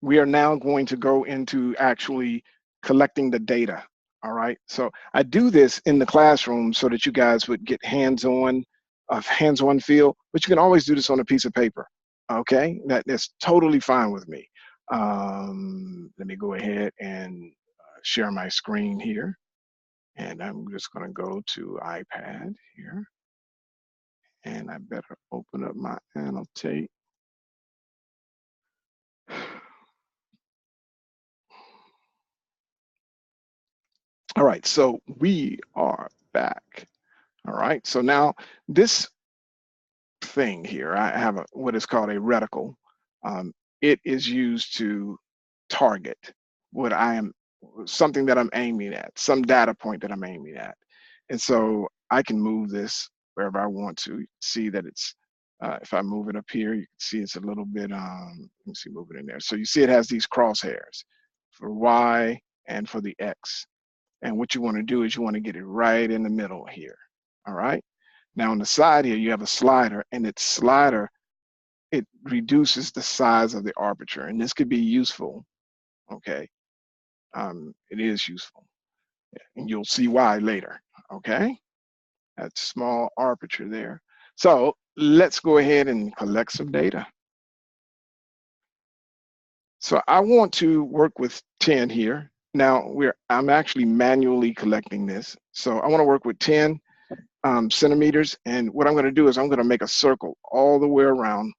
we are now going to go into actually collecting the data. All right. So I do this in the classroom so that you guys would get hands-on feel, but you can always do this on a piece of paper. Okay. That's totally fine with me. Let me go ahead and share my screen here. And I'm just going to go to iPad here. And I better open up my annotate. All right, so we are back. All right, so now this thing here, I have what is called a reticle. Um, it is used to target what I am, something that I'm aiming at, some data point that I'm aiming at. And so I can move this wherever I want to. See that it's, if I move it up here, you can see it's a little bit, let me see, move it in there. So you see it has these crosshairs for Y and for the X. And what you want to do is you want to get it right in the middle here. All right. Now on the side here, you have a slider, and its slider, it reduces the size of the aperture. And this could be useful. Okay. It is useful. And you'll see why later. Okay. That small aperture there. So let's go ahead and collect some data. So I want to work with 10 here. Now I'm actually manually collecting this. So I want to work with 10 centimeters. And what I'm going to do is I'm going to make a circle all the way around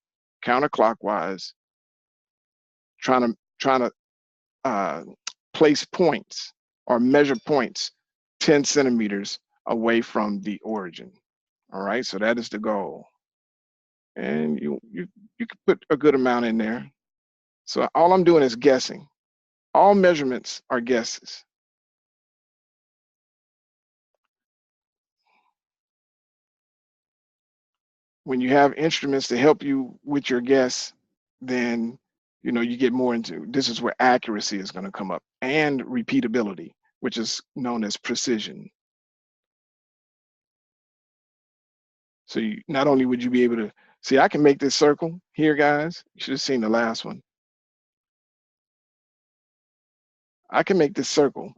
counterclockwise, trying to place points or measure points 10 centimeters away from the origin. All right, so that is the goal. And you can put a good amount in there. So all I'm doing is guessing. All measurements are guesses. When you have instruments to help you with your guess, then you get more into, this is where accuracy is going to come up, and repeatability, which is known as precision. So not only would you be able to see, I can make this circle here, guys. You should have seen the last one. I can make this circle,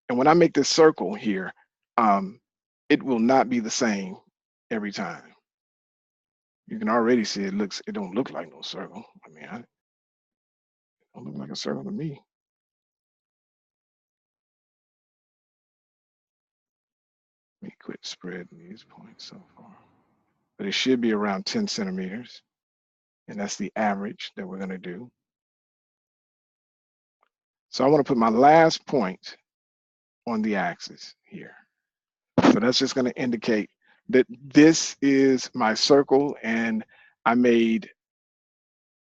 and when I make this circle here, it will not be the same every time. You can already see it don't look like no circle. I mean, it don't look like a circle to me. Let me quit spreading these points so far. But it should be around 10 centimeters. And that's the average that we're going to do. So I want to put my last point on the axis here. So that's just going to indicate that this is my circle, and I made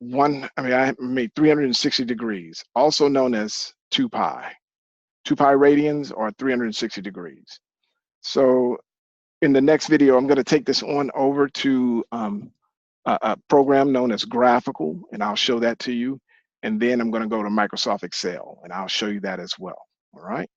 I made 360 degrees, also known as 2 pi. 2 pi radians are 360 degrees. So in the next video, I'm going to take this on over to a program known as Graphical, and I'll show that to you. And then I'm going to go to Microsoft Excel, and I'll show you that as well. All right.